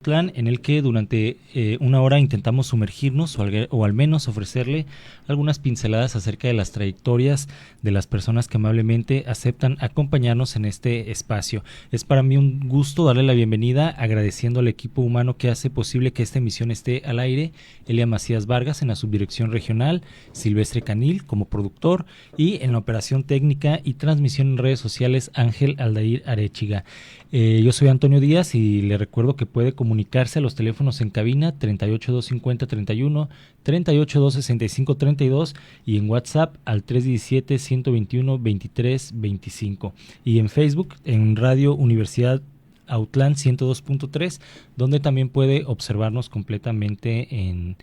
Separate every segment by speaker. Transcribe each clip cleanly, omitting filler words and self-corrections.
Speaker 1: Plan en el que durante una hora intentamos sumergirnos o al menos ofrecerle algunas pinceladas acerca de las trayectorias de las personas que amablemente aceptan acompañarnos en este espacio. Es para mí un gusto darle la bienvenida, agradeciendo al equipo humano que hace posible que esta emisión esté al aire: Elia Macías Vargas en la subdirección regional, Silvestre Canil como productor y en la operación técnica y transmisión en redes sociales Ángel Aldair Arechiga. Yo soy Antonio Díaz y le recuerdo que puede comunicarse a los teléfonos en cabina 38-250-31, 38-265-32 y en WhatsApp al 317-121-23-25 y en Facebook en Radio Universidad Autlán 102.3, donde también puede observarnos completamente en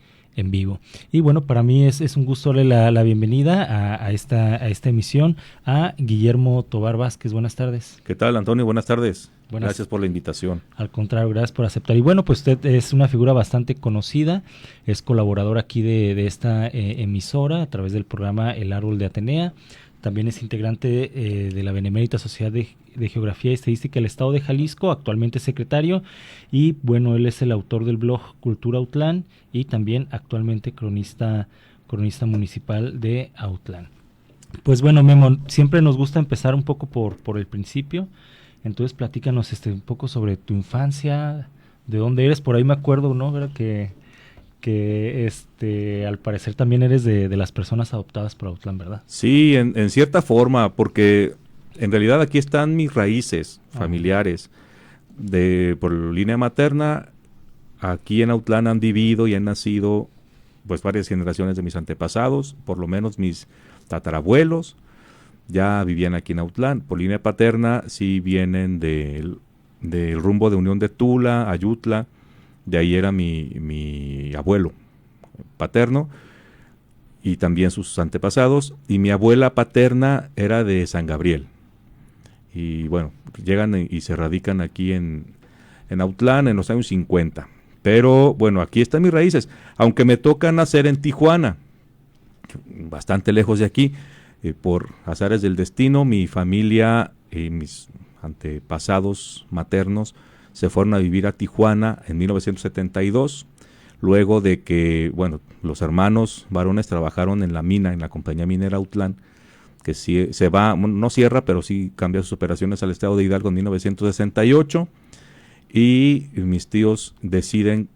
Speaker 1: vivo. Y bueno, para mí es un gusto darle la bienvenida a esta emisión a Guillermo Tobar Vázquez. Buenas tardes.
Speaker 2: ¿Qué tal, Antonio? Buenas tardes. Gracias por la invitación.
Speaker 1: Al contrario, gracias por aceptar. Y bueno, pues usted es una figura bastante conocida, es colaborador aquí de esta emisora a través del programa El Árbol de Atenea. También es integrante de la Benemérita Sociedad de Geografía y Estadística del Estado de Jalisco, actualmente secretario, y bueno, él es el autor del blog Cultura Autlán y también actualmente cronista municipal de Autlán. Pues bueno, Memo, siempre nos gusta empezar un poco por el principio, entonces platícanos un poco sobre tu infancia, de dónde eres. Por ahí me acuerdo, ¿no? Que al parecer también eres de las personas adoptadas por Autlán, ¿verdad?
Speaker 2: Sí, en cierta forma, porque en realidad aquí están mis raíces familiares. Por línea materna, aquí en Autlán han vivido y han nacido pues varias generaciones de mis antepasados, por lo menos mis tatarabuelos ya vivían aquí en Autlán. Por línea paterna sí vienen del rumbo de Unión de Tula, Ayutla. De ahí era mi abuelo paterno y también sus antepasados. Y mi abuela paterna era de San Gabriel. Y bueno, llegan y se radican aquí en Autlán en los años 50. Pero bueno, aquí están mis raíces. Aunque me toca nacer en Tijuana, bastante lejos de aquí, por azares del destino, mi familia y mis antepasados maternos se fueron a vivir a Tijuana en 1972, luego de que, bueno, los hermanos varones trabajaron en la mina, en la compañía minera Autlán, que sí, se va, no cierra, pero sí cambia sus operaciones al estado de Hidalgo en 1968, y mis tíos deciden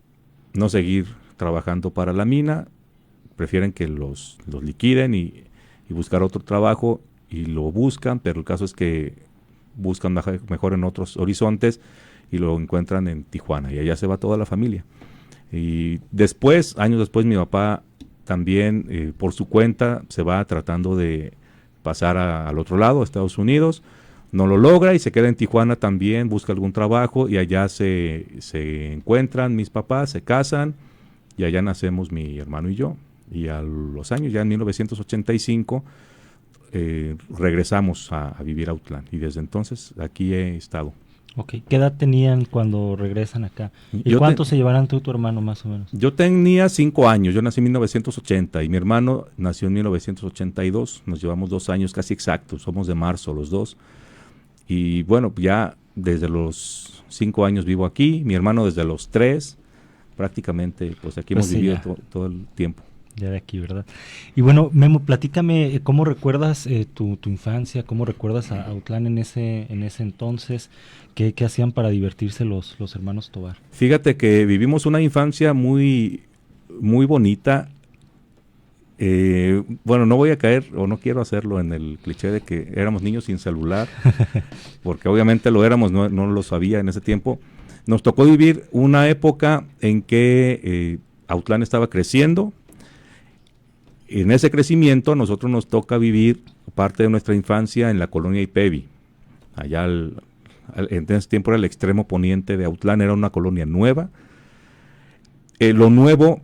Speaker 2: no seguir trabajando para la mina, prefieren que los liquiden y buscar otro trabajo, y lo buscan, pero el caso es que buscan mejor en otros horizontes, y lo encuentran en Tijuana, y allá se va toda la familia. Y después, años después, mi papá también, por su cuenta, se va tratando de pasar al otro lado, a Estados Unidos, no lo logra y se queda en Tijuana también, busca algún trabajo, y allá se encuentran mis papás, se casan, y allá nacemos mi hermano y yo. Y a los años, ya en 1985, regresamos a vivir a Autlán, y desde entonces aquí he estado.
Speaker 1: Ok, ¿qué edad tenían cuando regresan acá? ¿Y cuánto se llevarán tú y tu hermano más o menos?
Speaker 2: Yo tenía 5 años, yo nací en 1980 y mi hermano nació en 1982, nos llevamos 2 años casi exactos, somos de marzo los dos. Y bueno, ya desde los 5 años vivo aquí, mi hermano desde los 3, prácticamente pues aquí hemos vivido todo el tiempo.
Speaker 1: Ya de aquí, ¿verdad? Y bueno, Memo, platícame, ¿cómo recuerdas tu infancia? ¿Cómo recuerdas a Autlán en ese entonces? ¿Qué hacían para divertirse los hermanos Tobar?
Speaker 2: Fíjate que vivimos una infancia muy, muy bonita. Bueno, no voy a caer, o no quiero hacerlo en el cliché de que éramos niños sin celular, porque obviamente lo éramos, no lo sabía en ese tiempo. Nos tocó vivir una época en que Autlán estaba creciendo. En ese crecimiento, nosotros nos toca vivir parte de nuestra infancia en la colonia Ipevi. Allá, en ese tiempo era el extremo poniente de Autlán, era una colonia nueva. Lo nuevo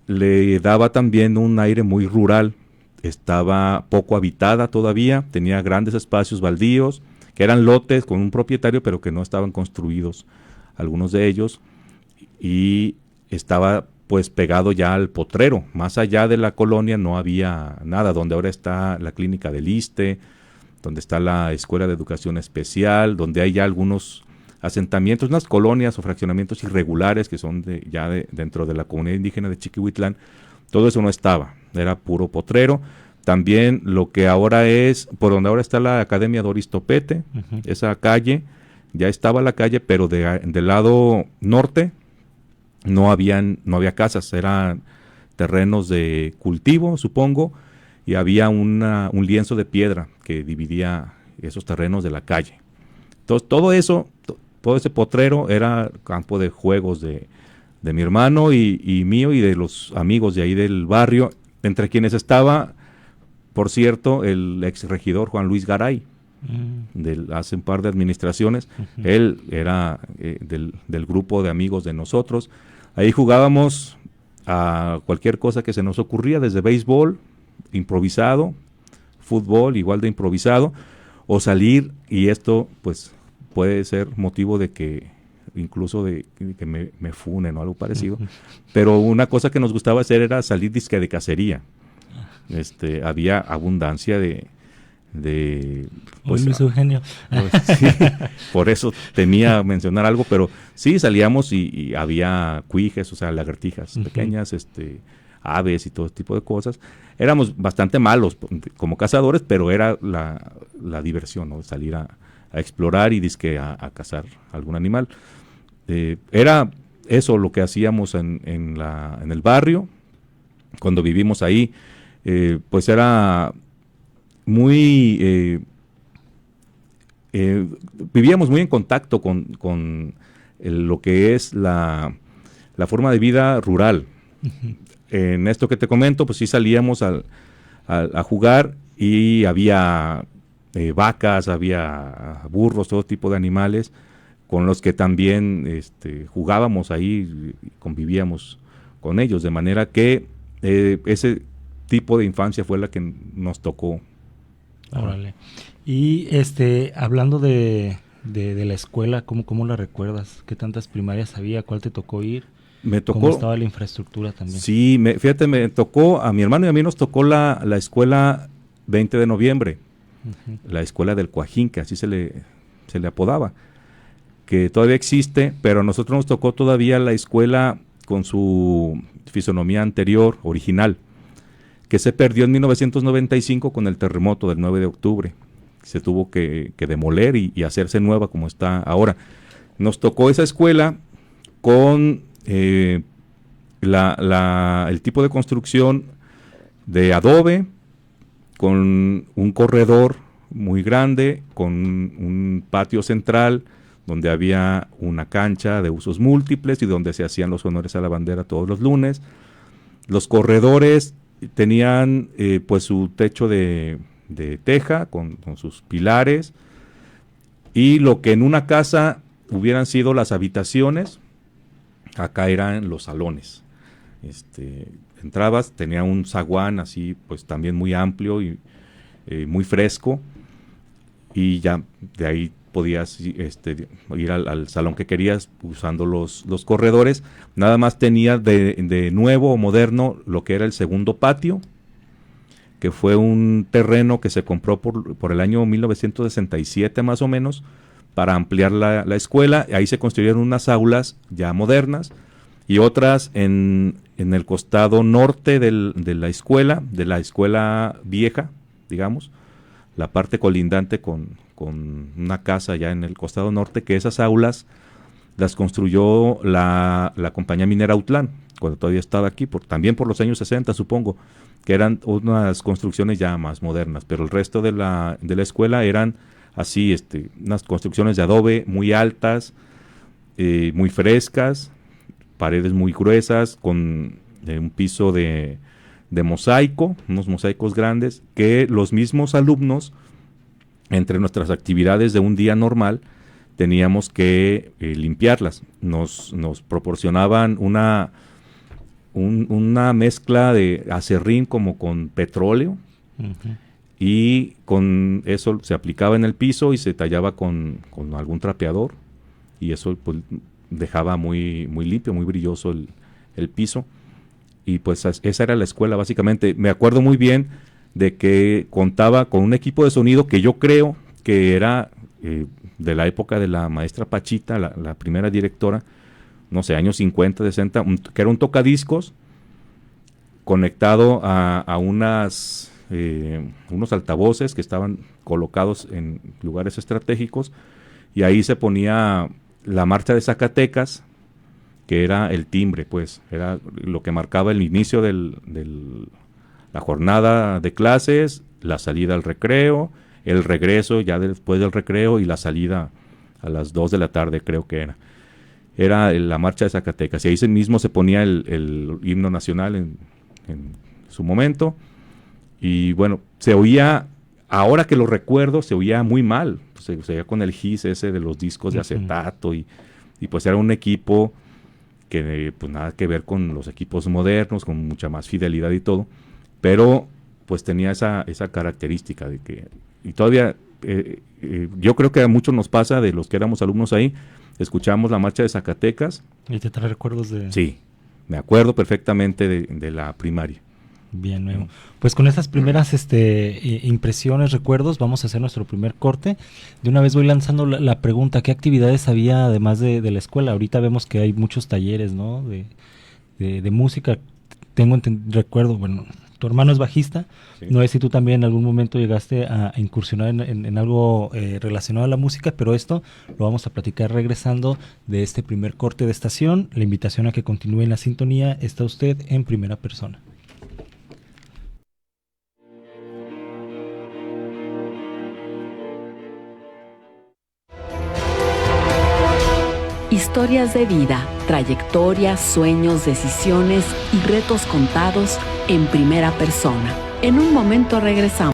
Speaker 2: le daba también un aire muy rural. Estaba poco habitada todavía, tenía grandes espacios baldíos, que eran lotes con un propietario, pero que no estaban construidos, algunos de ellos, y estaba pues pegado ya al potrero. Más allá de la colonia no había nada, donde ahora está la clínica del ISSSTE, donde está la Escuela de Educación Especial, donde hay ya algunos asentamientos, unas colonias o fraccionamientos irregulares que son dentro de la comunidad indígena de Chiquihuitlán. Todo eso no estaba, era puro potrero. También lo que ahora es, por donde ahora está la Academia Doris Topete, esa calle, ya estaba la calle, pero del lado norte no había casas, eran terrenos de cultivo, supongo, y había un lienzo de piedra que dividía esos terrenos de la calle. Entonces todo ese potrero era campo de juegos de mi hermano y mío y de los amigos de ahí del barrio, entre quienes estaba, por cierto, el ex regidor Juan Luis Garay, hace un par de administraciones. Él era del grupo de amigos de nosotros. Ahí jugábamos a cualquier cosa que se nos ocurría, desde béisbol, improvisado, fútbol, igual de improvisado, o salir, y esto pues puede ser motivo de que incluso de que me funen o algo parecido, pero una cosa que nos gustaba hacer era salir disque de cacería. Había abundancia de
Speaker 1: pues, Luis Eugenio.
Speaker 2: Pues, sí, por eso temía mencionar algo, pero sí salíamos y había cuijes, o sea, lagartijas pequeñas, aves y todo tipo de cosas. Éramos bastante malos como cazadores, pero era la diversión, ¿no? Salir a explorar y disque a cazar algún animal. Era eso lo que hacíamos en el barrio cuando vivimos ahí. Pues era muy vivíamos muy en contacto con lo que es la forma de vida rural. En esto que te comento, pues sí salíamos a jugar, y había vacas, había burros, todo tipo de animales con los que también jugábamos ahí, convivíamos con ellos, de manera que ese tipo de infancia fue la que nos tocó.
Speaker 1: Órale. Y hablando de la escuela, ¿cómo la recuerdas? ¿Qué tantas primarias había? ¿Cuál te tocó ir?
Speaker 2: Me tocó.
Speaker 1: ¿Cómo estaba la infraestructura también?
Speaker 2: Sí, fíjate, me tocó, a mi hermano y a mí nos tocó la escuela 20 de noviembre, la escuela del Coajín, que así se le apodaba, que todavía existe, pero a nosotros nos tocó todavía la escuela con su fisonomía anterior, original, que se perdió en 1995 con el terremoto del 9 de octubre. Se tuvo que demoler y hacerse nueva como está ahora. Nos tocó esa escuela con el tipo de construcción de adobe, con un corredor muy grande, con un patio central donde había una cancha de usos múltiples y donde se hacían los honores a la bandera todos los lunes. Los corredores tenían pues su techo de teja con sus pilares, y lo que en una casa hubieran sido las habitaciones, acá eran los salones. Entrabas, tenía un zaguán así pues también muy amplio y muy fresco, y ya de ahí podías ir al salón que querías usando los corredores. Nada más tenía de nuevo o moderno lo que era el segundo patio, que fue un terreno que se compró por el año 1967 más o menos, para ampliar la escuela. Ahí se construyeron unas aulas ya modernas, y otras en el costado norte de la escuela vieja, digamos, la parte colindante con una casa ya en el costado norte, que esas aulas las construyó la compañía minera Autlán, cuando todavía estaba aquí, también por los años 60 supongo, que eran unas construcciones ya más modernas, pero el resto de la escuela eran así, unas construcciones de adobe muy altas, muy frescas, paredes muy gruesas, con un piso de mosaico, unos mosaicos grandes, que los mismos alumnos, entre nuestras actividades de un día normal, teníamos que limpiarlas. Nos proporcionaban una mezcla de acerrín como con petróleo, y con eso se aplicaba en el piso y se tallaba con algún trapeador, y eso pues dejaba muy, muy limpio, muy brilloso el piso. Y pues esa era la escuela básicamente. Me acuerdo muy bien de que contaba con un equipo de sonido que yo creo que era de la época de la maestra Pachita, la primera directora, no sé, años 50, 60, que era un tocadiscos conectado a unos altavoces que estaban colocados en lugares estratégicos, y ahí se ponía la marcha de Zacatecas, que era el timbre, pues, era lo que marcaba el inicio la jornada de clases, la salida al recreo, el regreso ya después del recreo y la salida a las 2 de la tarde, creo que era. Era la marcha de Zacatecas, y ahí mismo se ponía el himno nacional en su momento, y bueno, se oía, ahora que lo recuerdo, se oía muy mal, pues, se oía con el gis ese de los discos de acetato, y pues era un equipo que pues nada que ver con los equipos modernos, con mucha más fidelidad y todo, pero pues tenía esa característica de que, y todavía yo creo que a muchos nos pasa, de los que éramos alumnos ahí, escuchamos la marcha de Zacatecas.
Speaker 1: ¿Y te trae recuerdos de...?
Speaker 2: Sí, me acuerdo perfectamente de la primaria.
Speaker 1: Bien, Memo. Pues con estas primeras impresiones, recuerdos, vamos a hacer nuestro primer corte. De una vez voy lanzando la pregunta, ¿qué actividades había además de la escuela? Ahorita vemos que hay muchos talleres, ¿no? De música. Recuerdo, bueno, tu hermano es bajista. Sí. No sé si tú también en algún momento llegaste a incursionar en algo relacionado a la música, pero esto lo vamos a platicar regresando de este primer corte de estación. La invitación a que continúe en la sintonía. Está usted en Primera Persona.
Speaker 3: Historias de vida, trayectorias, sueños, decisiones y retos contados en primera persona. En un momento regresamos.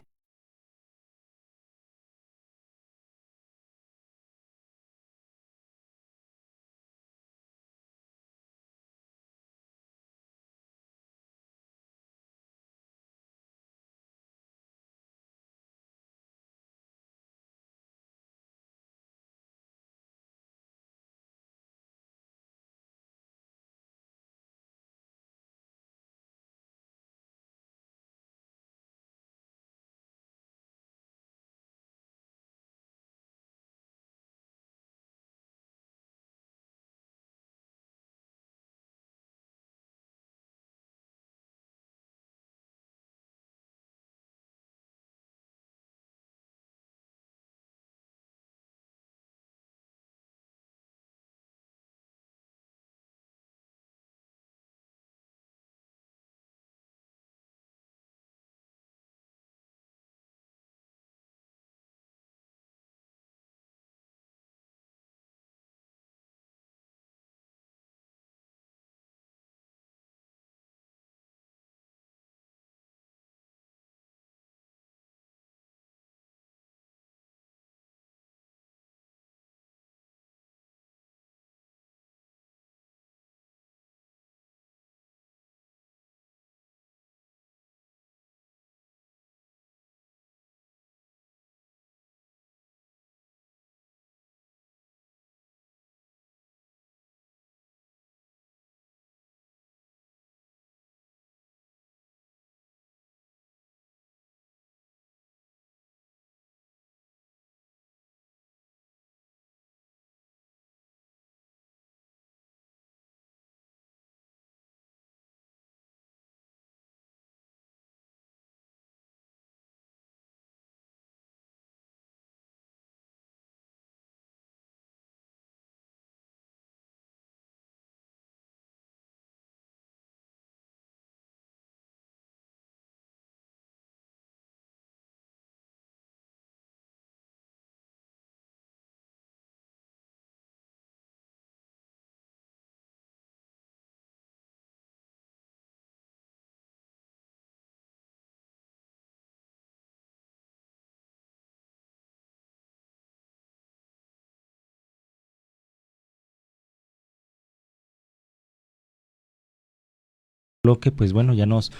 Speaker 1: Bloque, pues bueno, ya nos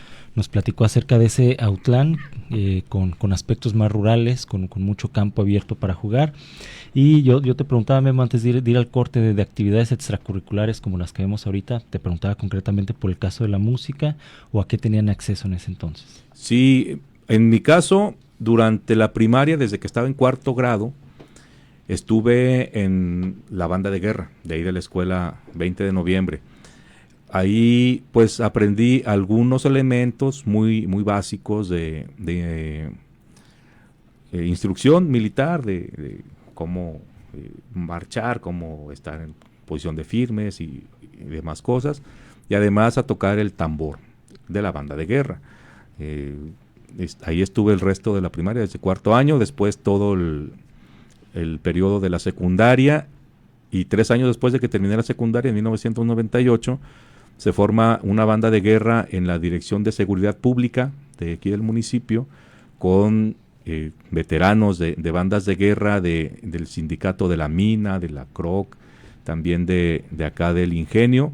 Speaker 1: platicó acerca de ese Autlán con aspectos más rurales, con mucho campo abierto para jugar. Y yo te preguntaba, Memo, antes de ir al corte de actividades extracurriculares como las que vemos ahorita, te preguntaba concretamente por el caso de la música, o a qué tenían acceso en ese entonces.
Speaker 2: Sí, en mi caso, durante la primaria, desde que estaba en cuarto grado, estuve en la banda de guerra, de ahí de la escuela 20 de noviembre. Ahí pues aprendí algunos elementos muy, muy básicos de instrucción militar, de cómo marchar, cómo estar en posición de firmes y demás cosas, y además a tocar el tambor de la banda de guerra. Ahí estuve el resto de la primaria, desde cuarto año, después todo el periodo de la secundaria, y 3 años después de que terminé la secundaria, en 1998, se forma una banda de guerra en la Dirección de Seguridad Pública de aquí del municipio, con veteranos de bandas de guerra del sindicato de la Mina, de la CROC, también de acá del Ingenio,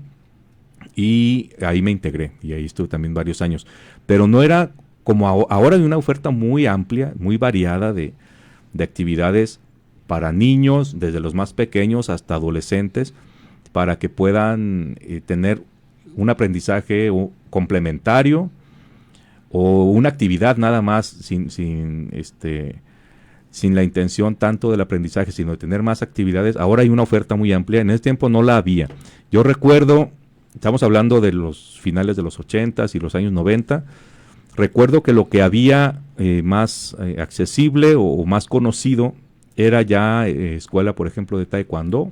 Speaker 2: y ahí me integré, y ahí estuve también varios años. Pero no era como ahora, hay una oferta muy amplia, muy variada de actividades para niños, desde los más pequeños hasta adolescentes, para que puedan tener un aprendizaje complementario o una actividad nada más sin la intención tanto del aprendizaje, sino de tener más actividades. Ahora hay una oferta muy amplia, en ese tiempo no la había. Yo recuerdo, estamos hablando de los finales de los 80s y los años 90, recuerdo que lo que había más accesible o más conocido era ya escuela, por ejemplo, de taekwondo,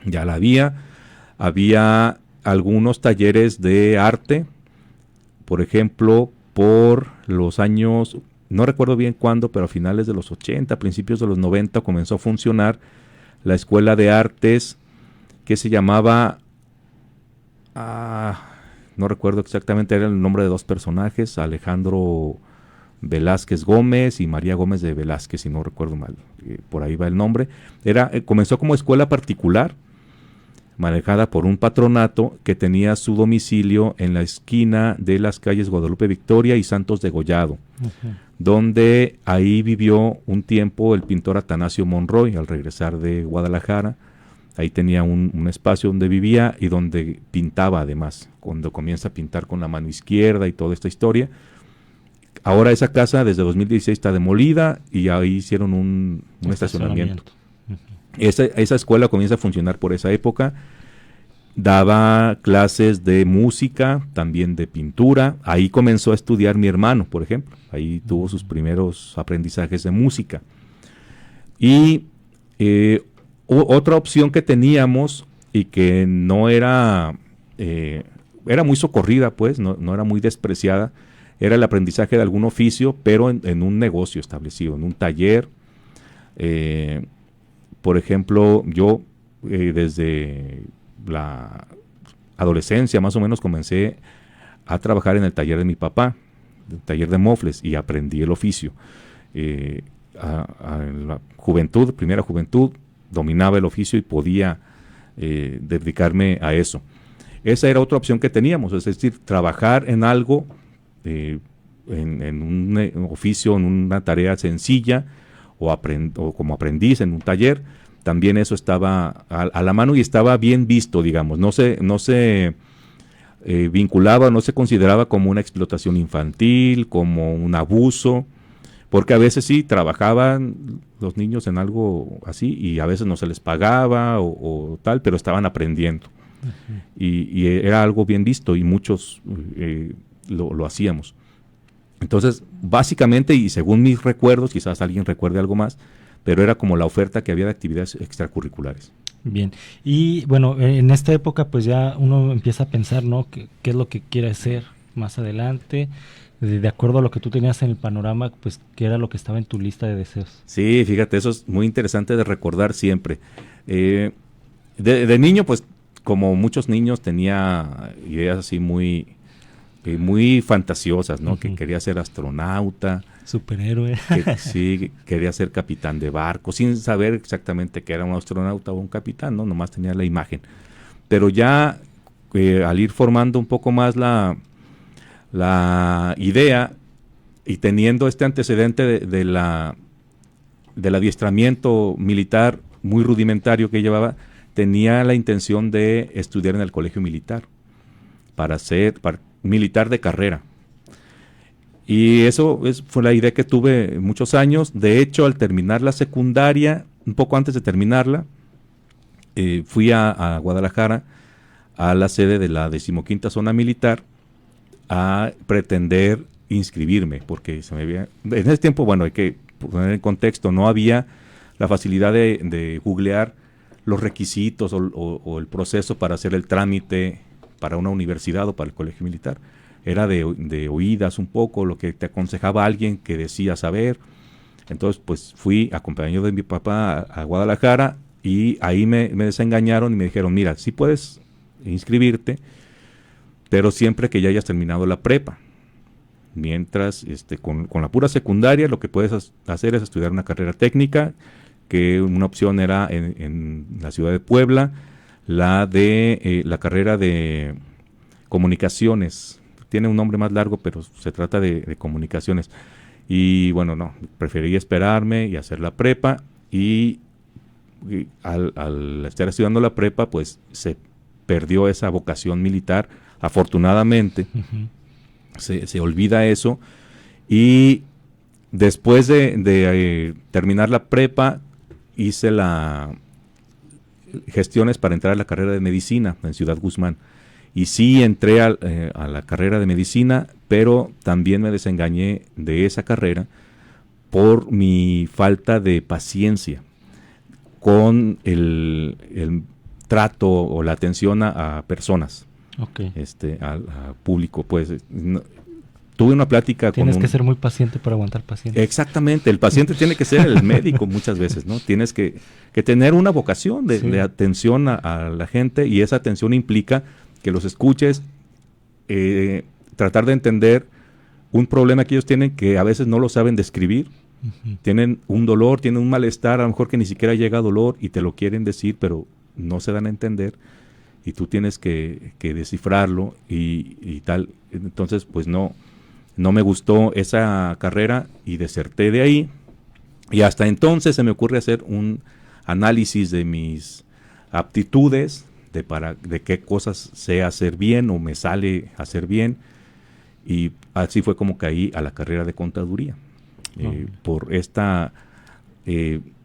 Speaker 2: ya la había algunos talleres de arte, por ejemplo, por los años, no recuerdo bien cuándo, pero a finales de los 80, principios de los 90, comenzó a funcionar la escuela de artes que se llamaba, no recuerdo exactamente, era el nombre de 2 personajes, Alejandro Velázquez Gómez y María Gómez de Velázquez, si no recuerdo mal, por ahí va el nombre. Comenzó como escuela particular, manejada por un patronato que tenía su domicilio en la esquina de las calles Guadalupe Victoria y Santos Degollado, donde ahí vivió un tiempo el pintor Atanasio Monroy al regresar de Guadalajara. Ahí tenía un espacio donde vivía y donde pintaba además, cuando comienza a pintar con la mano izquierda y toda esta historia. Ahora esa casa desde 2016 está demolida y ahí hicieron un estacionamiento. Esa escuela comienza a funcionar por esa época. Daba clases de música, también de pintura. Ahí comenzó a estudiar mi hermano, por ejemplo. Ahí tuvo sus primeros aprendizajes de música. Y otra opción que teníamos y que no era muy socorrida, pues, no era muy despreciada, era el aprendizaje de algún oficio, pero en un negocio establecido, en un taller. Por ejemplo, yo desde la adolescencia más o menos comencé a trabajar en el taller de mi papá, el taller de mofles, y aprendí el oficio. En la juventud, primera juventud, dominaba el oficio y podía dedicarme a eso. Esa era otra opción que teníamos, es decir, trabajar en algo, en un oficio, en una tarea sencilla, o como aprendiz en un taller. También eso estaba a la mano y estaba bien visto, digamos. No se vinculaba, no se consideraba como una explotación infantil, como un abuso, porque a veces sí trabajaban los niños en algo así y a veces no se les pagaba o tal, pero estaban aprendiendo. Y era algo bien visto y muchos lo hacíamos. Entonces, básicamente, y según mis recuerdos, quizás alguien recuerde algo más, pero era como la oferta que había de actividades extracurriculares.
Speaker 1: Bien, y bueno, en esta época pues ya uno empieza a pensar, ¿no? ¿Qué es lo que quiere hacer más adelante? De acuerdo a lo que tú tenías en el panorama, pues, ¿qué era lo que estaba en tu lista de deseos?
Speaker 2: Sí, fíjate, eso es muy interesante de recordar siempre. De niño, pues, como muchos niños, tenía ideas así muy fantasiosas, ¿no? Uh-huh. Que quería ser astronauta.
Speaker 1: Superhéroe.
Speaker 2: Sí, quería ser capitán de barco, sin saber exactamente que era un astronauta o un capitán, ¿no? Nomás tenía la imagen. Pero ya al ir formando un poco más la idea y teniendo este antecedente del adiestramiento militar muy rudimentario que llevaba, tenía la intención de estudiar en el colegio militar para ser militar de carrera. Y eso fue la idea que tuve muchos años. De hecho, al terminar la secundaria, un poco antes de terminarla, fui a Guadalajara, a la sede de la 15ª Zona Militar, a pretender inscribirme, porque se me había... En ese tiempo, bueno, hay que poner en contexto, no había la facilidad de googlear los requisitos o el proceso para hacer el trámite para una universidad o para el colegio militar. Era de oídas un poco, lo que te aconsejaba alguien que decía saber. Entonces, pues fui acompañado de mi papá a Guadalajara, y ahí me desengañaron y me dijeron, mira, sí puedes inscribirte, pero siempre que ya hayas terminado la prepa. Mientras, con la pura secundaria, lo que puedes hacer es estudiar una carrera técnica, que una opción era en la ciudad de Puebla, la carrera de comunicaciones. Tiene un nombre más largo, pero se trata de comunicaciones. Y bueno, no, preferí esperarme y hacer la prepa, y al estar estudiando la prepa, pues se perdió esa vocación militar, afortunadamente. Se olvida eso, y después de terminar la prepa, hice gestiones para entrar a la carrera de medicina en Ciudad Guzmán, y sí entré a la carrera de medicina, pero también me desengañé de esa carrera por mi falta de paciencia con el trato o la atención a personas.
Speaker 1: Okay.
Speaker 2: Al público, pues tuve una plática
Speaker 1: Tienes que ser muy paciente para aguantar pacientes.
Speaker 2: Exactamente, el paciente tiene que ser el médico muchas veces, ¿no? Tienes que tener una vocación de atención a la gente, y esa atención implica que los escuches, tratar de entender un problema que ellos tienen, que a veces no lo saben describir. Tienen un dolor, tienen un malestar, a lo mejor que ni siquiera llega a dolor, y te lo quieren decir, pero no se dan a entender, y tú tienes que descifrarlo y tal. Entonces, pues no me gustó esa carrera y deserté de ahí, y hasta entonces se me ocurre hacer un análisis de mis aptitudes, de qué cosas sé hacer bien o me sale hacer bien, y así fue como caí a la carrera de contaduría. Por esta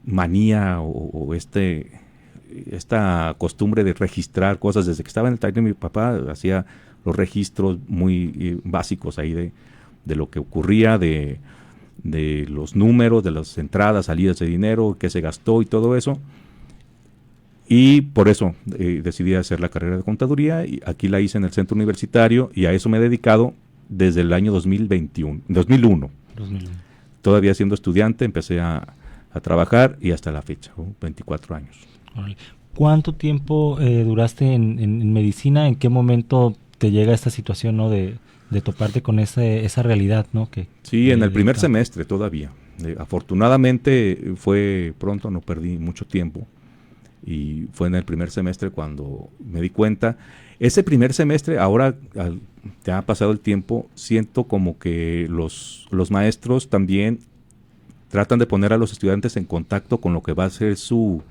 Speaker 2: manía o esta costumbre de registrar cosas. Desde que estaba en el taller de mi papá, hacía los registros muy básicos ahí de lo que ocurría, de los números, de las entradas, salidas de dinero, qué se gastó y todo eso. Y por eso decidí hacer la carrera de contaduría, y aquí la hice en el centro universitario, y a eso me he dedicado desde el año 2001. Todavía siendo estudiante empecé a trabajar, y hasta la fecha, 24 años.
Speaker 1: ¿Cuánto tiempo duraste en medicina? ¿En qué momento te llega esta situación, ¿no? de toparte con esa realidad, ¿no?
Speaker 2: Sí, en el primer semestre todavía. Afortunadamente fue pronto, no perdí mucho tiempo, y fue en el primer semestre cuando me di cuenta. Ese primer semestre, ahora ya ha pasado el tiempo, siento como que los maestros también tratan de poner a los estudiantes en contacto con lo que va a ser su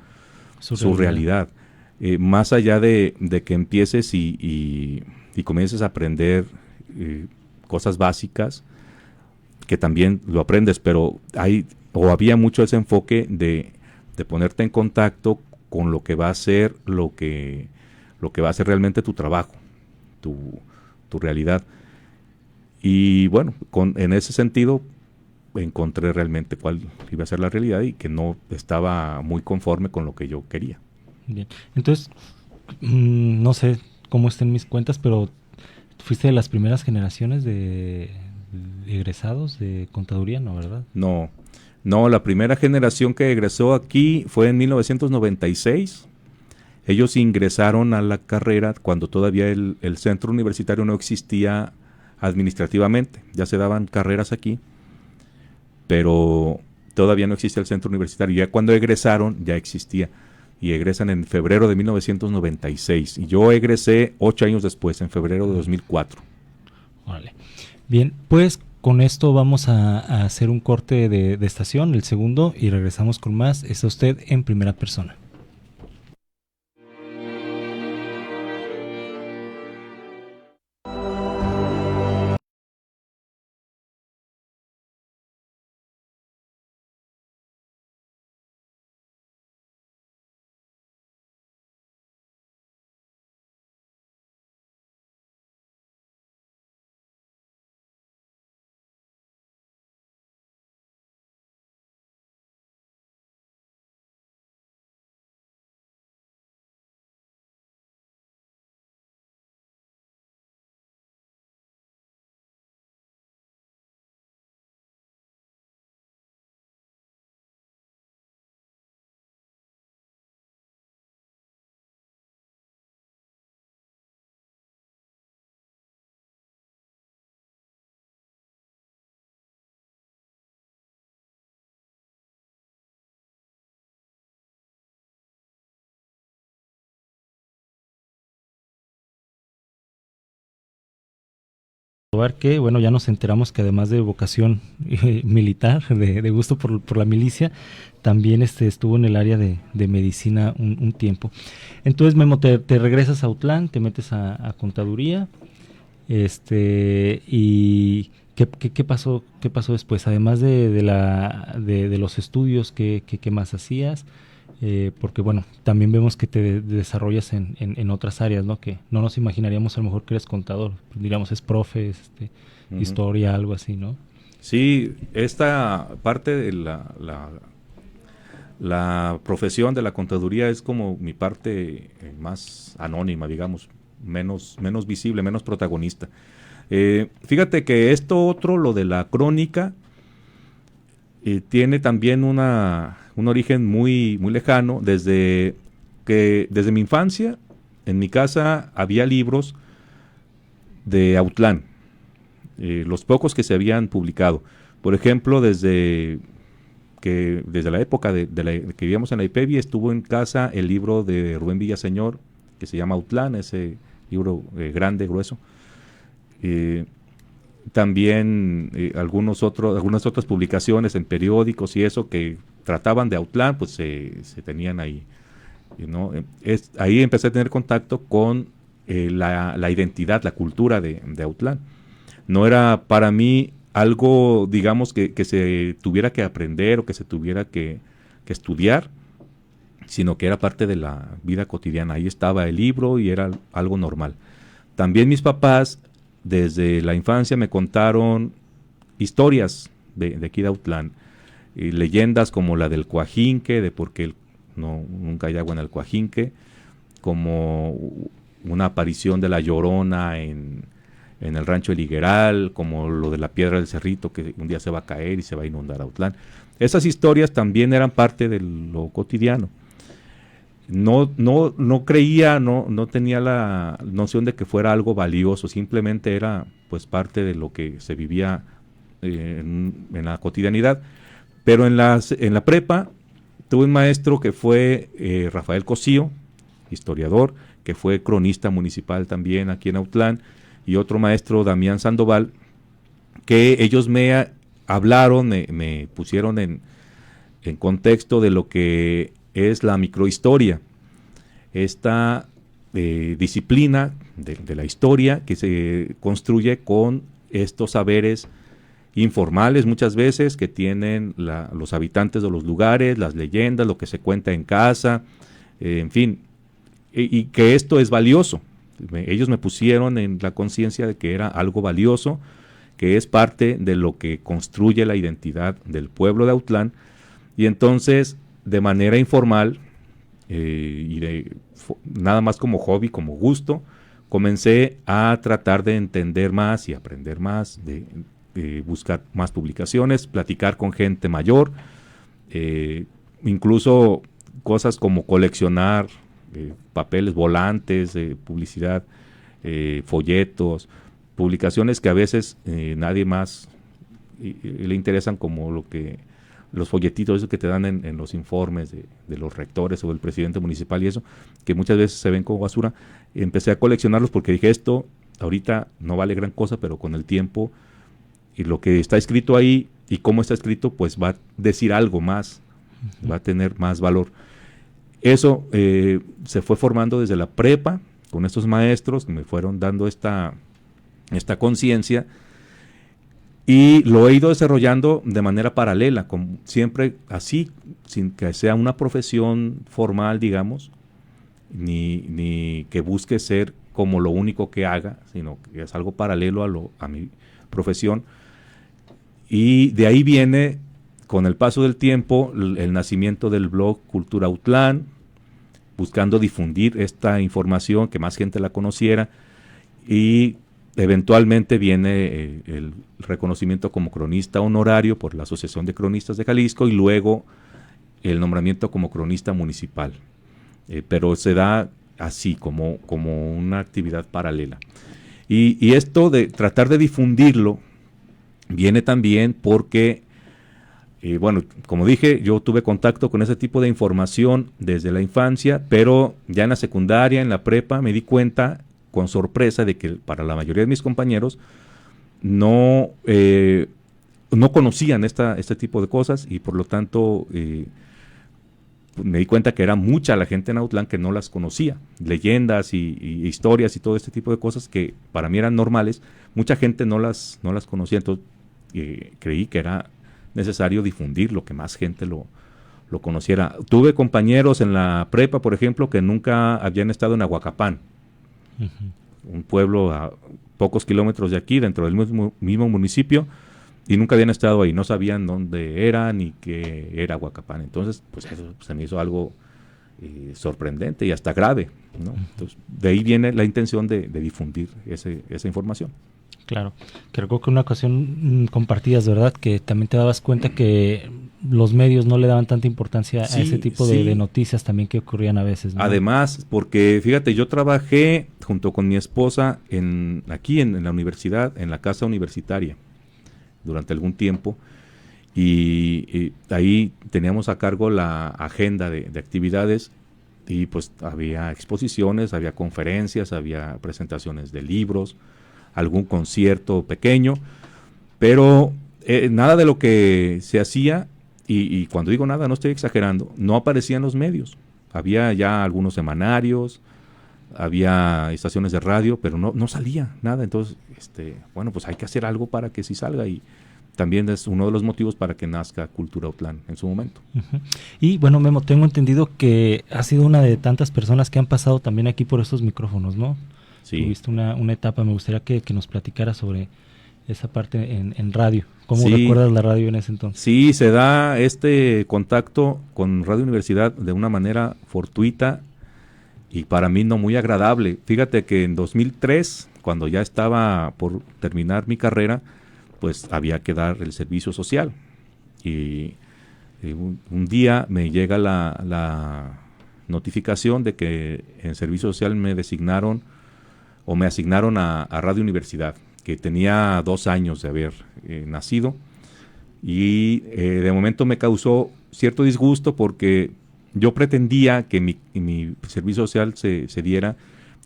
Speaker 2: realidad. Más allá de que empieces y comiences a aprender cosas básicas, que también lo aprendes, pero había mucho ese enfoque de ponerte en contacto con lo que va a ser lo que va a ser realmente tu trabajo, tu realidad. Y bueno, en ese sentido encontré realmente cuál iba a ser la realidad, y que no estaba muy conforme con lo que yo quería.
Speaker 1: Bien. Entonces, no sé cómo estén mis cuentas, pero fuiste de las primeras generaciones de egresados de contaduría, ¿no? ¿Verdad?
Speaker 2: No, la primera generación que egresó aquí fue en 1996. Ellos ingresaron a la carrera cuando todavía el centro universitario no existía administrativamente. Ya se daban carreras aquí, pero todavía no existía el centro universitario. Ya cuando egresaron, ya existía. Y egresan en febrero de 1996. Y yo egresé 8 años después, en febrero de 2004.
Speaker 1: Órale. Bien, pues con esto vamos a hacer un corte de estación, el segundo, y regresamos con más. Está usted en Primera Persona. comprobar que, bueno, ya nos enteramos que además de vocación militar, de gusto por la milicia, también estuvo en el área de medicina un tiempo. Entonces, Memo, te regresas a Autlán, te metes a contaduría, y ¿qué pasó después? Además de los estudios, ¿qué más hacías? Porque bueno, también vemos que te desarrollas en otras áreas, ¿no? Que no nos imaginaríamos a lo mejor que eres contador, diríamos es profe, historia, algo así, ¿no?
Speaker 2: Sí, esta parte de la profesión de la contaduría es como mi parte más anónima, digamos, menos visible, menos protagonista. Fíjate que esto otro, lo de la crónica, tiene también un origen muy, muy lejano, desde mi infancia, en mi casa había libros de Autlán, los pocos que se habían publicado. Por ejemplo, desde la época que vivíamos en la IPEVI, estuvo en casa el libro de Rubén Villaseñor, que se llama Autlán, ese libro grande, grueso. También algunas otras publicaciones en periódicos y eso que trataban de Autlán, pues se tenían ahí, ¿no? Ahí empecé a tener contacto con la identidad, la cultura de Autlán. No era para mí algo, digamos, que se tuviera que aprender o que se tuviera que estudiar, sino que era parte de la vida cotidiana. Ahí estaba el libro y era algo normal. También mis papás, desde la infancia, me contaron historias de aquí de Autlán, leyendas como la del Coajinque, de por qué nunca hay agua en el Coajinque, como una aparición de la Llorona en el rancho El Higueral, como lo de la piedra del cerrito que un día se va a caer y se va a inundar Autlán. Esas historias también eran parte de lo cotidiano. No creía, no tenía la noción de que fuera algo valioso, simplemente era pues parte de lo que se vivía en la cotidianidad. Pero en la prepa tuve un maestro que fue Rafael Cosío, historiador, que fue cronista municipal también aquí en Autlán, y otro maestro, Damián Sandoval, que ellos me hablaron, me pusieron en contexto de lo que es la microhistoria, esta disciplina de la historia que se construye con estos saberes informales muchas veces que tienen los habitantes de los lugares, las leyendas, lo que se cuenta en casa, en fin, y que esto es valioso. Ellos me pusieron en la conciencia de que era algo valioso, que es parte de lo que construye la identidad del pueblo de Autlán, y entonces de manera informal nada más como hobby, como gusto, comencé a tratar de entender más y aprender más, de buscar más publicaciones, platicar con gente mayor, incluso cosas como coleccionar papeles, volantes, publicidad, folletos, publicaciones que a veces nadie más le interesan, como los folletitos esos que te dan en los informes de los rectores o del presidente municipal y eso, que muchas veces se ven como basura. Empecé a coleccionarlos porque dije, esto ahorita no vale gran cosa, pero con el tiempo y lo que está escrito ahí y cómo está escrito, pues va a decir algo más, va a tener más valor. Eso se fue formando desde la prepa, con estos maestros que me fueron dando esta conciencia, y lo he ido desarrollando de manera paralela, siempre así, sin que sea una profesión formal, digamos, ni que busque ser como lo único que haga, sino que es algo paralelo a mi profesión. Y de ahí viene, con el paso del tiempo, el nacimiento del blog Cultura Autlán, buscando difundir esta información, que más gente la conociera, y eventualmente viene el reconocimiento como cronista honorario por la Asociación de Cronistas de Jalisco, y luego el nombramiento como cronista municipal. Pero se da así, como una actividad paralela. Y esto de tratar de difundirlo viene también porque, bueno, como dije, yo tuve contacto con ese tipo de información desde la infancia, pero ya en la secundaria, en la prepa, me di cuenta con sorpresa de que para la mayoría de mis compañeros no conocían este tipo de cosas y por lo tanto me di cuenta que era mucha la gente en Autlán que no las conocía, leyendas y historias y todo este tipo de cosas que para mí eran normales, mucha gente no las conocía, entonces creí que era necesario difundirlo, que más gente lo conociera. Tuve compañeros en la prepa, por ejemplo, que nunca habían estado en Ahuacapán, un pueblo a pocos kilómetros de aquí, dentro del mismo municipio, y nunca habían estado ahí, no sabían dónde era ni qué era Ahuacapán. Entonces, pues eso se me hizo algo sorprendente y hasta grave, ¿no? Entonces, de ahí viene la intención de difundir esa información.
Speaker 1: Claro, creo que en una ocasión compartías, ¿verdad? Que también te dabas cuenta que los medios no le daban tanta importancia a ese tipo de noticias también que ocurrían a veces, ¿no?
Speaker 2: Además, porque fíjate, yo trabajé junto con mi esposa aquí en la universidad, en la casa universitaria, durante algún tiempo, y ahí teníamos a cargo la agenda de actividades, y pues había exposiciones, había conferencias, había presentaciones de libros, algún concierto pequeño, pero nada de lo que se hacía, y cuando digo nada no estoy exagerando, no aparecía en los medios. Había ya algunos semanarios, había estaciones de radio, pero no salía nada. Entonces, bueno, pues hay que hacer algo para que sí salga, y también es uno de los motivos para que nazca Cultura Autlán en su momento.
Speaker 1: Uh-huh. Y bueno, Memo, tengo entendido que has sido una de tantas personas que han pasado también aquí por estos micrófonos, ¿no?
Speaker 2: Sí.
Speaker 1: Tuviste una etapa, me gustaría que nos platicaras sobre esa parte en radio. ¿Cómo recuerdas la radio en ese entonces?
Speaker 2: Sí, se da este contacto con Radio Universidad de una manera fortuita y para mí no muy agradable. Fíjate que en 2003, cuando ya estaba por terminar mi carrera, pues había que dar el servicio social. Y un día me llega la notificación de que en servicio social me asignaron a Radio Universidad, que tenía 2 años de haber nacido, y de momento me causó cierto disgusto porque yo pretendía que mi servicio social se diera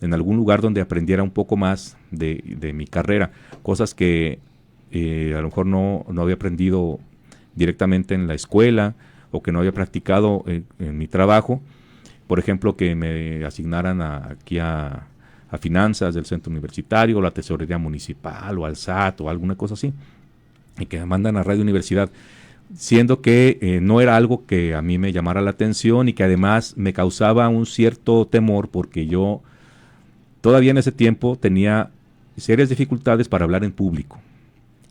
Speaker 2: en algún lugar donde aprendiera un poco más de mi carrera, cosas que a lo mejor no había aprendido directamente en la escuela o que no había practicado en mi trabajo. Por ejemplo, que me asignaran aquí a finanzas del centro universitario, o la tesorería municipal, o al SAT, o alguna cosa así, y que me mandan a Radio Universidad, siendo que no era algo que a mí me llamara la atención y que además me causaba un cierto temor, porque yo todavía en ese tiempo tenía serias dificultades para hablar en público,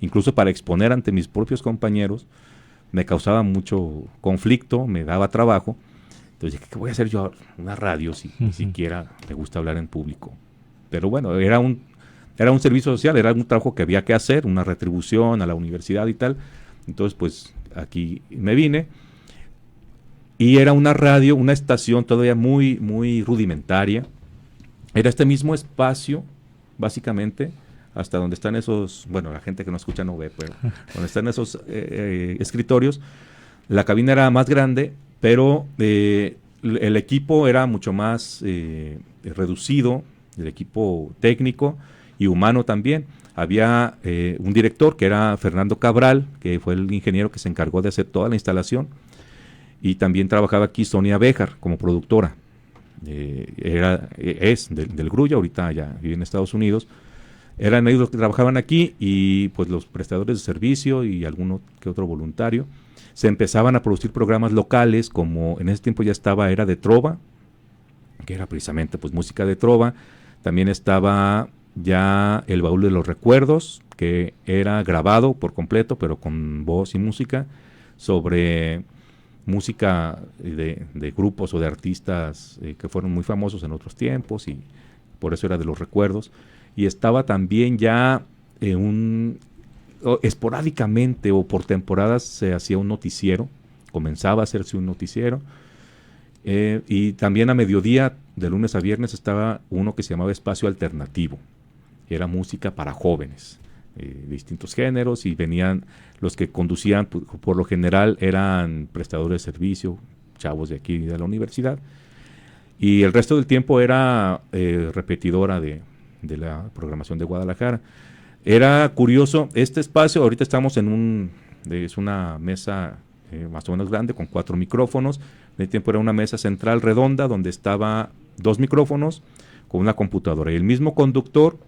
Speaker 2: incluso para exponer ante mis propios compañeros, me causaba mucho conflicto, me daba trabajo. Entonces dije, ¿qué voy a hacer yo una radio si ni siquiera me gusta hablar en público? Pero bueno, era un servicio social, era un trabajo que había que hacer, una retribución a la universidad y tal. Entonces, pues aquí me vine. Y era una radio, una estación todavía muy, muy rudimentaria. Era este mismo espacio, básicamente, hasta donde están esos, bueno, la gente que no escucha no ve, pero donde están esos escritorios. La cabina era más grande, pero el equipo era mucho más reducido, el equipo técnico y humano también. Había un director que era Fernando Cabral, que fue el ingeniero que se encargó de hacer toda la instalación, y también trabajaba aquí Sonia Béjar como productora. Es del Grullo, ahorita ya vive en Estados Unidos. Eran ellos los que trabajaban aquí, y pues los prestadores de servicio y alguno que otro voluntario. Se empezaban a producir programas locales, como en ese tiempo ya estaba Era de Trova, que era precisamente pues música de trova. También estaba ya El Baúl de los Recuerdos, que era grabado por completo, pero con voz y música, sobre música de grupos o de artistas que fueron muy famosos en otros tiempos, y por eso era de los recuerdos. Y estaba también ya esporádicamente o por temporadas se hacía un noticiero, comenzaba a hacerse un noticiero, y también a mediodía, de lunes a viernes, estaba uno que se llamaba Espacio Alternativo. Era música para jóvenes, de distintos géneros, y venían los que conducían, por lo general eran prestadores de servicio, chavos de aquí de la universidad, y el resto del tiempo era repetidora de la programación de Guadalajara. Era curioso, este espacio, ahorita estamos es una mesa más o menos grande con 4 micrófonos. En el tiempo era una mesa central redonda donde estaba 2 micrófonos con una computadora. Y el mismo conductor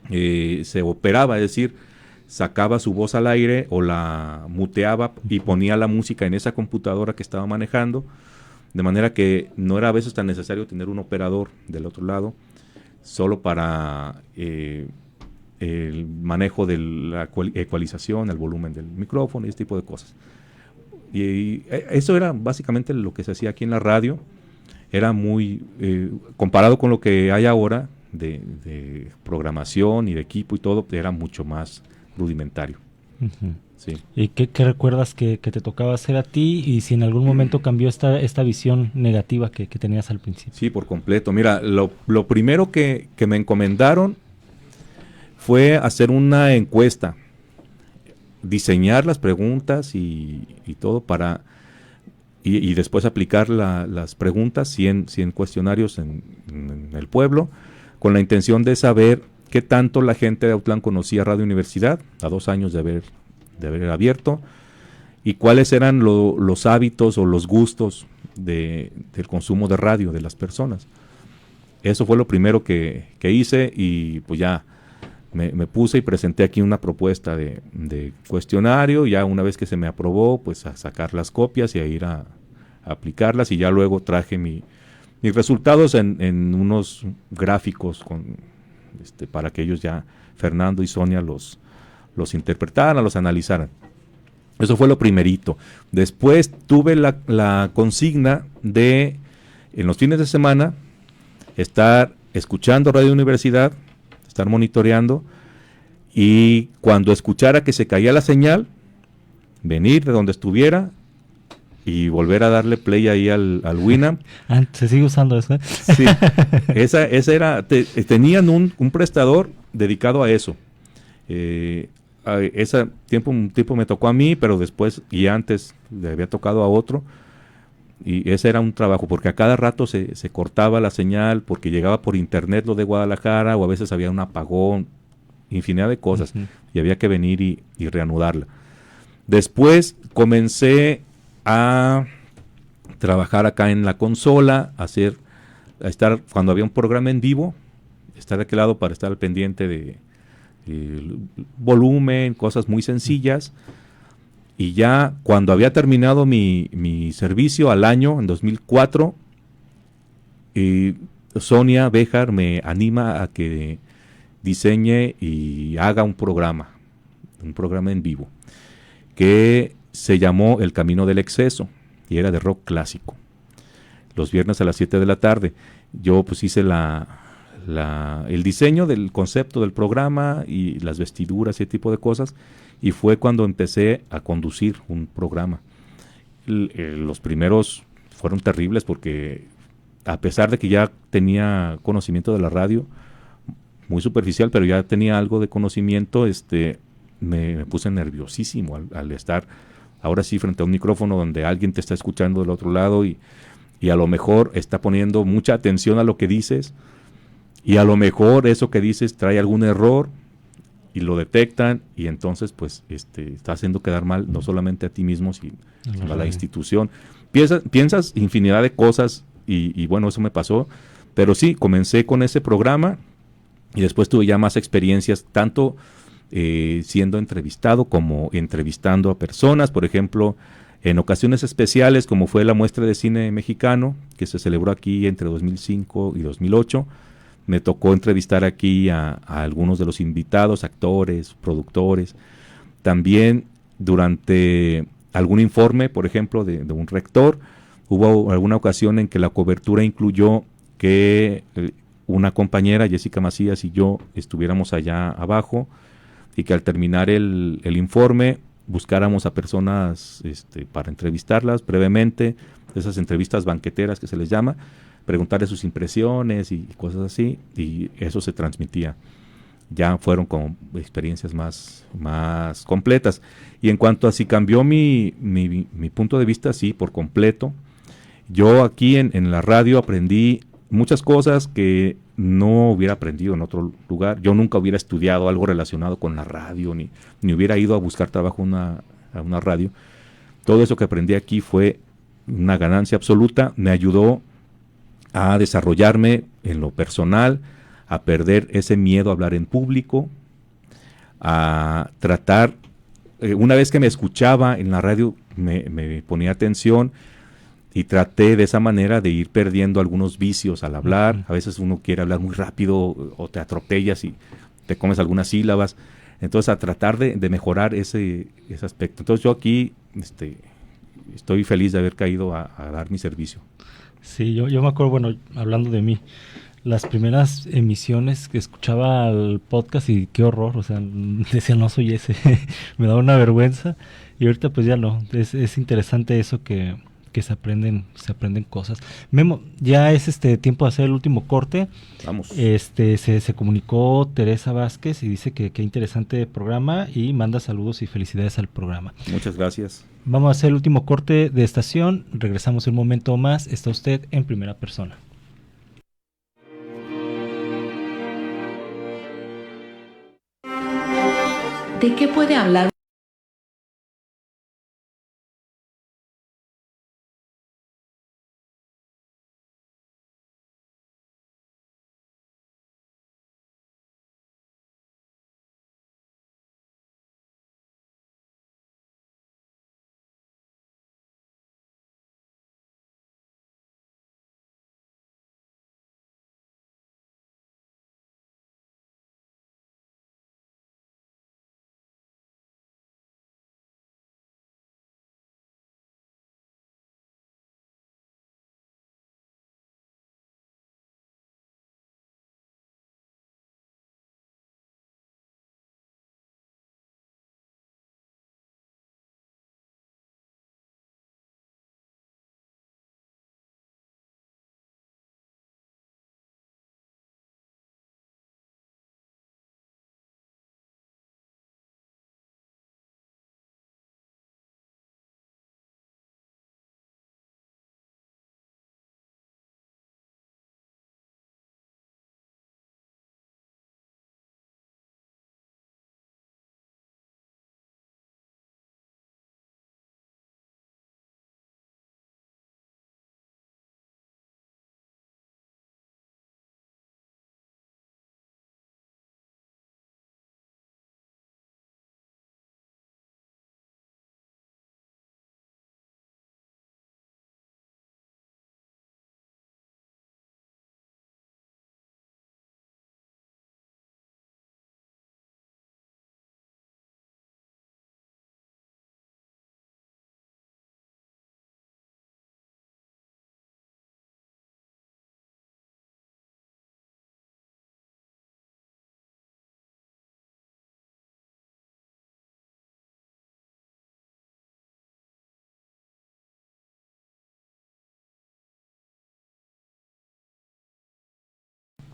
Speaker 2: se operaba, es decir, sacaba su voz al aire o la muteaba y ponía la música en esa computadora que estaba manejando, de manera que no era a veces tan necesario tener un operador del otro lado, solo para el manejo de la ecualización, el volumen del micrófono y ese tipo de cosas. Y eso era básicamente lo que se hacía aquí en la radio. Era muy, comparado con lo que hay ahora de programación y de equipo y todo, era mucho más rudimentario.
Speaker 1: Uh-huh.
Speaker 2: Sí.
Speaker 1: ¿Y qué recuerdas que te tocaba hacer a ti, y si en algún momento cambió esta visión negativa que tenías al principio?
Speaker 2: Sí, por completo. Mira, lo primero que me encomendaron fue hacer una encuesta, diseñar las preguntas y todo para... Y después aplicar las preguntas, 100 cuestionarios en el pueblo, con la intención de saber qué tanto la gente de Autlán conocía Radio Universidad, a 2 años de haber abierto, y cuáles eran los hábitos o los gustos del consumo de radio de las personas. Eso fue lo primero que hice, y pues ya me puse y presenté aquí una propuesta de cuestionario. Ya una vez que se me aprobó, pues a sacar las copias y a ir a aplicarlas, y ya luego traje mis resultados en unos gráficos para que ellos ya, Fernando y Sonia, los interpretaran, los analizaran. Eso fue lo primerito. Después tuve la consigna de, en los fines de semana, estar escuchando Radio Universidad, estar monitoreando, y cuando escuchara que se caía la señal, venir de donde estuviera y volver a darle play ahí al Winamp.
Speaker 1: ¿Se sigue usando eso?
Speaker 2: Sí, esa era, tenían un prestador dedicado a eso. Un tiempo me tocó a mí, pero después y antes le había tocado a otro, y ese era un trabajo, porque a cada rato se cortaba la señal, porque llegaba por internet lo de Guadalajara, o a veces había un apagón, infinidad de cosas, uh-huh, y había que venir y reanudarla. Después comencé a trabajar acá en la consola, a estar cuando había un programa en vivo, estar de aquel lado para estar al pendiente de volumen, cosas muy sencillas. Y ya cuando había terminado mi servicio al año, en 2004, Sonia Béjar me anima a que diseñe y haga un programa en vivo, que se llamó El Camino del Exceso, y era de rock clásico. Los viernes a las 7 de la tarde. Yo pues hice el diseño del concepto del programa y las vestiduras y ese tipo de cosas, y fue cuando empecé a conducir un programa. Los primeros fueron terribles, porque a pesar de que ya tenía conocimiento de la radio, muy superficial, pero ya tenía algo de conocimiento, me puse nerviosísimo al estar ahora sí frente a un micrófono donde alguien te está escuchando del otro lado, y a lo mejor está poniendo mucha atención a lo que dices, y a lo mejor eso que dices trae algún error y lo detectan, y entonces pues está haciendo quedar mal no solamente a ti mismo, sino a la institución. Piensas infinidad de cosas, y bueno, eso me pasó, pero sí, comencé con ese programa, y después tuve ya más experiencias, tanto siendo entrevistado como entrevistando a personas. Por ejemplo, en ocasiones especiales, como fue la muestra de cine mexicano, que se celebró aquí entre 2005 y 2008, me tocó entrevistar aquí a algunos de los invitados, actores, productores. También durante algún informe, por ejemplo, de un rector, hubo alguna ocasión en que la cobertura incluyó que una compañera, Jessica Macías, y yo estuviéramos allá abajo, y que al terminar el informe buscáramos a personas para entrevistarlas brevemente, esas entrevistas banqueteras que se les llama, preguntarles sus impresiones y cosas así, y eso se transmitía. Ya fueron como experiencias más completas. Y en cuanto a si cambió mi punto de vista, sí, por completo. Yo aquí en la radio aprendí muchas cosas que no hubiera aprendido en otro lugar. Yo nunca hubiera estudiado algo relacionado con la radio, ni hubiera ido a buscar trabajo a una radio. Todo eso que aprendí aquí fue una ganancia absoluta. Me ayudó a desarrollarme en lo personal, a perder ese miedo a hablar en público, a tratar, una vez que me escuchaba en la radio, me ponía atención y traté de esa manera de ir perdiendo algunos vicios al hablar. A veces uno quiere hablar muy rápido o te atropellas y te comes algunas sílabas. Entonces, a tratar de mejorar ese aspecto. Entonces, yo aquí estoy feliz de haber caído a dar mi servicio.
Speaker 1: Sí, yo me acuerdo, bueno, hablando de mí, las primeras emisiones que escuchaba el podcast y qué horror, o sea, decía, no soy ese, me daba una vergüenza, y ahorita pues ya no, es interesante eso que se aprenden cosas. Memo, ya es tiempo de hacer el último corte.
Speaker 2: Vamos.
Speaker 1: Se comunicó Teresa Vázquez y dice que qué interesante programa y manda saludos y felicidades al programa.
Speaker 2: Muchas gracias.
Speaker 1: Vamos a hacer el último corte de estación, regresamos en un momento más, está usted en primera persona.
Speaker 3: ¿De qué puede hablar?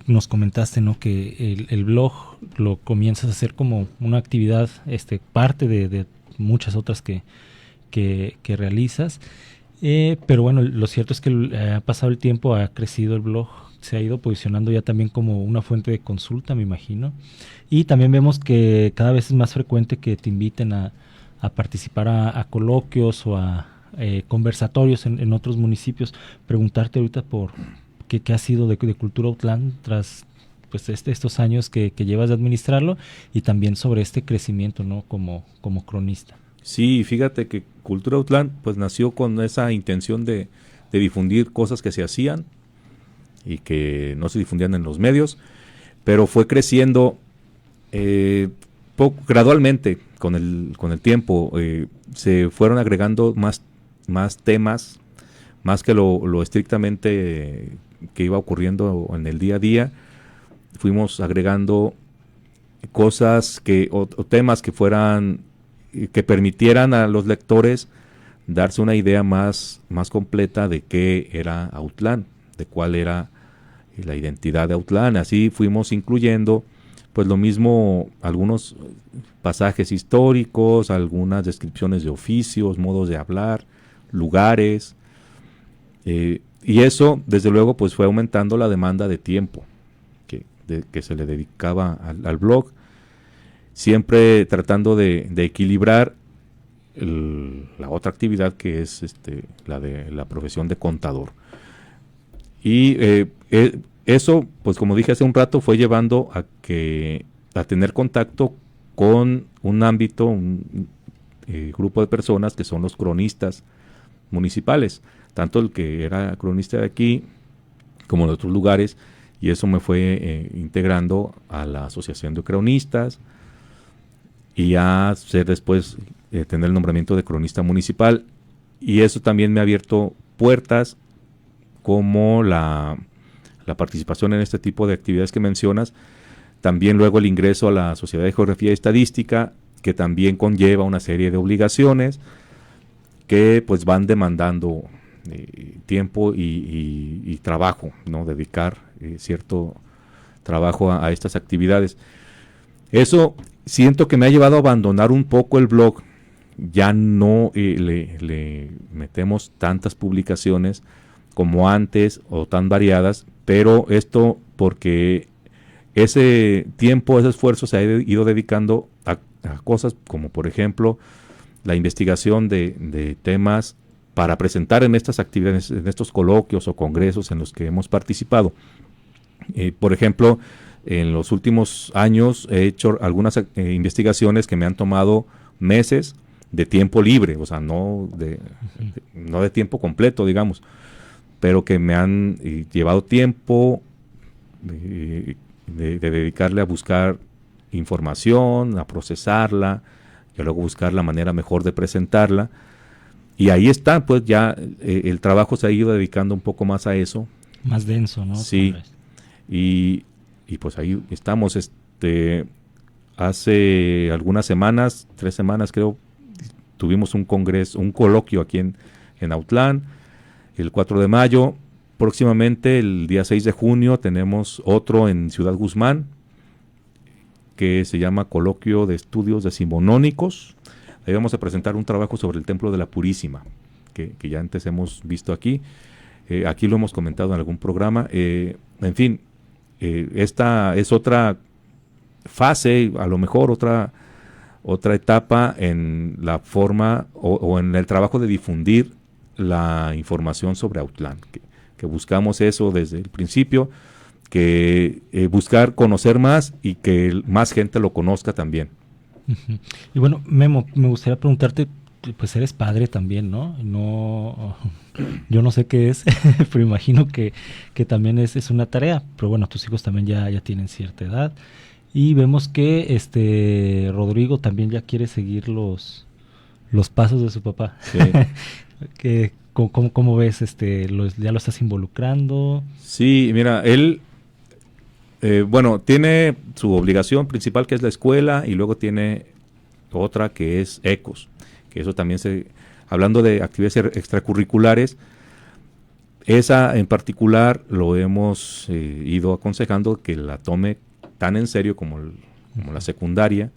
Speaker 1: Nos comentaste, ¿no?, que el blog lo comienzas a hacer como una actividad, parte de muchas otras que realizas, pero bueno, lo cierto es que ha pasado el tiempo, ha crecido el blog, se ha ido posicionando ya también como una fuente de consulta, me imagino, y también vemos que cada vez es más frecuente que te inviten a participar a coloquios o a conversatorios en otros municipios. Preguntarte ahorita por qué ha sido de Cultura Autlán tras pues estos años que llevas de administrarlo, y también sobre este crecimiento, ¿no?, como cronista.
Speaker 2: Sí, fíjate que Cultura Autlán pues nació con esa intención de difundir cosas que se hacían y que no se difundían en los medios, pero fue creciendo gradualmente con el tiempo. Se fueron agregando más temas, más que lo estrictamente que iba ocurriendo en el día a día. Fuimos agregando cosas o temas que permitieran a los lectores darse una idea más completa de qué era Autlán, de cuál era la identidad de Autlán. Así fuimos incluyendo pues lo mismo, algunos pasajes históricos, algunas descripciones de oficios, modos de hablar, lugares, y eso desde luego pues fue aumentando la demanda de tiempo, que se le dedicaba al blog, siempre tratando de equilibrar la otra actividad que es la de la profesión de contador. Y eso, pues como dije hace un rato, fue llevando a tener contacto con un ámbito, un grupo de personas que son los cronistas municipales, tanto el que era cronista de aquí como de otros lugares, y eso me fue integrando a la Asociación de Cronistas y a ser después tener el nombramiento de cronista municipal, y eso también me ha abierto puertas como la participación en este tipo de actividades que mencionas, también luego el ingreso a la Sociedad de Geografía y Estadística, que también conlleva una serie de obligaciones que pues van demandando tiempo y trabajo, ¿no? Dedicar cierto trabajo a estas actividades. Eso siento que me ha llevado a abandonar un poco el blog. Ya no le metemos tantas publicaciones como antes o tan variadas, pero esto porque ese tiempo, ese esfuerzo se ha ido dedicando a cosas como, por ejemplo, la investigación de temas para presentar en estas actividades, en estos coloquios o congresos en los que hemos participado. Por ejemplo, en los últimos años he hecho algunas investigaciones que me han tomado meses de tiempo libre, o sea, no de tiempo completo, digamos, pero que me han llevado tiempo de dedicarle a buscar información, a procesarla, y luego buscar la manera mejor de presentarla. Y ahí está, pues ya el trabajo se ha ido dedicando un poco más a eso.
Speaker 1: Más denso, ¿no?
Speaker 2: Sí, y pues ahí estamos. Hace algunas semanas, 3 semanas creo, tuvimos un congreso, un coloquio aquí en Autlán, el 4 de mayo. Próximamente, el día 6 de junio, tenemos otro en Ciudad Guzmán, que se llama Coloquio de Estudios Decimonónicos. Ahí vamos a presentar un trabajo sobre el Templo de la Purísima, que ya antes hemos visto aquí. Aquí lo hemos comentado en algún programa. En fin, esta es otra fase, a lo mejor otra etapa en la forma o en el trabajo de difundir la información sobre Autlán, que buscamos eso desde el principio, que buscar conocer más y que más gente lo conozca también.
Speaker 1: Uh-huh. Y bueno, Memo, me gustaría preguntarte, pues eres padre también, ¿no? Yo no sé qué es, pero imagino que también es una tarea, pero bueno, tus hijos también ya tienen cierta edad, y vemos que Rodrigo también ya quiere seguir los pasos de su papá. Sí. ¿Cómo ves? ¿Ya lo estás involucrando?
Speaker 2: Sí, mira, él tiene su obligación principal, que es la escuela, y luego tiene otra que es ECOS, que eso también hablando de actividades extracurriculares, esa en particular lo hemos ido aconsejando que la tome tan en serio como la secundaria,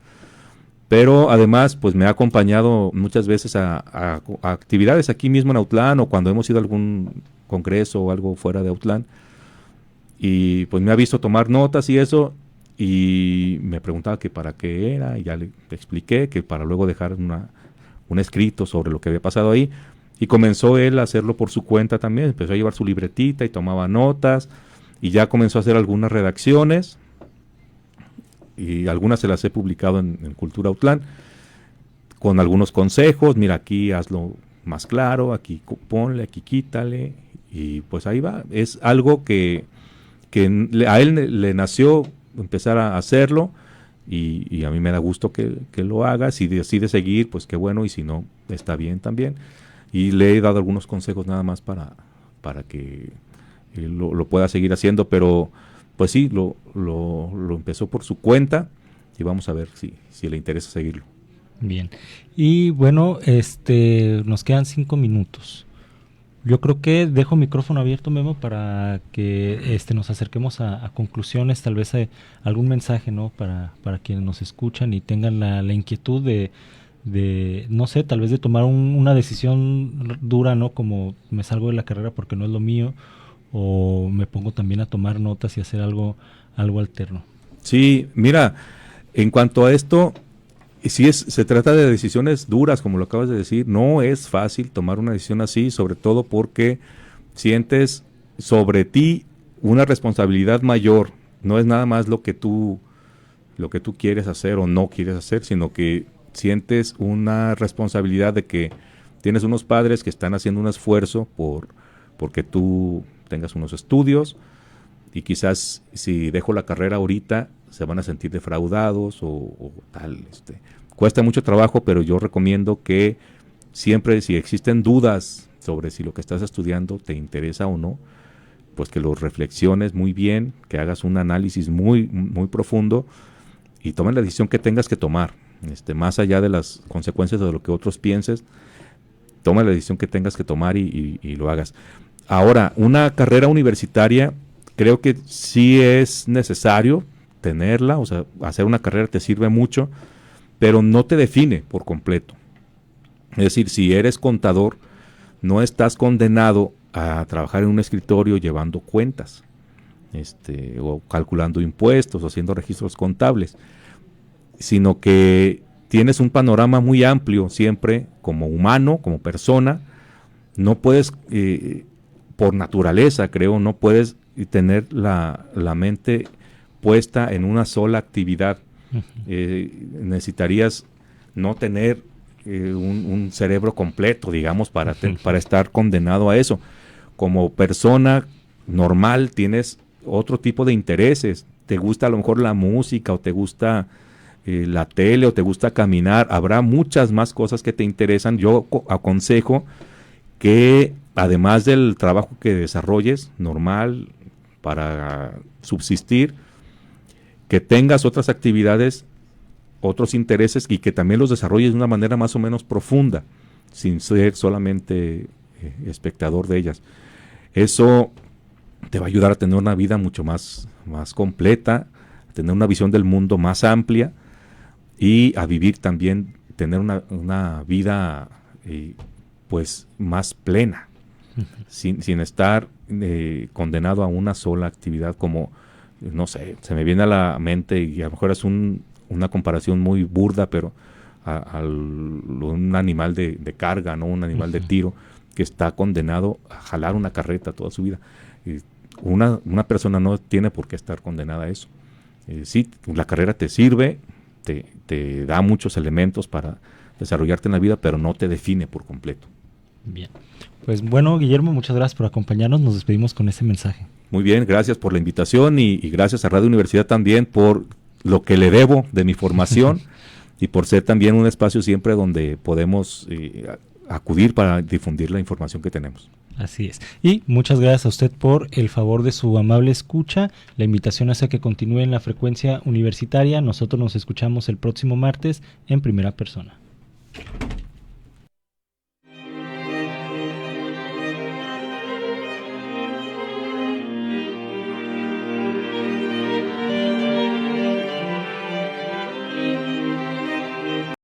Speaker 2: pero además pues me ha acompañado muchas veces a actividades aquí mismo en Autlán, o cuando hemos ido a algún congreso o algo fuera de Autlán, y pues me ha visto tomar notas y eso, y me preguntaba que para qué era, y ya le expliqué que para luego dejar un escrito sobre lo que había pasado ahí, y comenzó él a hacerlo por su cuenta también. Empezó a llevar su libretita y tomaba notas, y ya comenzó a hacer algunas redacciones, y algunas se las he publicado en Cultura Autlán, con algunos consejos. Mira, aquí hazlo más claro, aquí ponle, aquí quítale, y pues ahí va. Es algo que a él le nació empezar a hacerlo, y a mí me da gusto que lo haga. Si decide seguir, pues qué bueno, y si no, está bien también. Y le he dado algunos consejos nada más para que lo pueda seguir haciendo, pero pues sí, lo empezó por su cuenta, y vamos a ver si le interesa seguirlo.
Speaker 1: Bien, y bueno, nos quedan 5 minutos. Yo creo que dejo micrófono abierto, Memo, para que nos acerquemos a conclusiones, tal vez algún mensaje, ¿no? Para quienes nos escuchan y tengan la inquietud de no sé, tal vez de tomar una decisión dura, ¿no? Como me salgo de la carrera porque no es lo mío, o me pongo también a tomar notas y hacer algo algo alterno.
Speaker 2: Sí, mira, en cuanto a esto, si se trata de decisiones duras, como lo acabas de decir, no es fácil tomar una decisión así, sobre todo porque sientes sobre ti una responsabilidad mayor. No es nada más lo que tú quieres hacer o no quieres hacer, sino que sientes una responsabilidad de que tienes unos padres que están haciendo un esfuerzo porque tú tengas unos estudios, y quizás si dejo la carrera ahorita se van a sentir defraudados o tal. Cuesta mucho trabajo, pero yo recomiendo que siempre, si existen dudas sobre si lo que estás estudiando te interesa o no, pues que lo reflexiones muy bien, que hagas un análisis muy, muy profundo y tomes la decisión que tengas que tomar, más allá de las consecuencias de lo que otros pienses. Toma la decisión que tengas que tomar y lo hagas. Ahora, una carrera universitaria, creo que sí es necesario tenerla, o sea, hacer una carrera te sirve mucho, pero no te define por completo. Es decir, si eres contador, no estás condenado a trabajar en un escritorio llevando cuentas, o calculando impuestos o haciendo registros contables, sino que tienes un panorama muy amplio siempre como humano, como persona. No puedes, por naturaleza creo, no puedes tener la mente puesta en una sola actividad. Necesitarías no tener un cerebro completo, digamos, para estar condenado a eso. Como persona normal tienes otro tipo de intereses. Te gusta a lo mejor la música, o te gusta la tele, o te gusta caminar. Habrá muchas más cosas que te interesan. Yo aconsejo que, además del trabajo que desarrolles normal para subsistir, que tengas otras actividades, otros intereses, y que también los desarrolles de una manera más o menos profunda, sin ser solamente espectador de ellas. Eso te va a ayudar a tener una vida mucho más completa, a tener una visión del mundo más amplia, y a vivir también, tener una vida pues más plena, sin estar condenado a una sola actividad. Como, no sé, se me viene a la mente, y a lo mejor es una comparación muy burda, pero un animal de carga, ¿no? Un animal de tiro que está condenado a jalar una carreta toda su vida. Una persona no tiene por qué estar condenada a eso. Sí, la carrera te sirve, te da muchos elementos para desarrollarte en la vida, pero no te define por completo.
Speaker 1: Bien, pues bueno, Guillermo, muchas gracias por acompañarnos. Nos despedimos con ese mensaje.
Speaker 2: Muy bien, gracias por la invitación, y gracias a Radio Universidad también por lo que le debo de mi formación y por ser también un espacio siempre donde podemos acudir para difundir la información que tenemos.
Speaker 1: Así es. Y muchas gracias a usted por el favor de su amable escucha. La invitación es a que continúe en la frecuencia universitaria. Nosotros nos escuchamos el próximo martes en Primera Persona.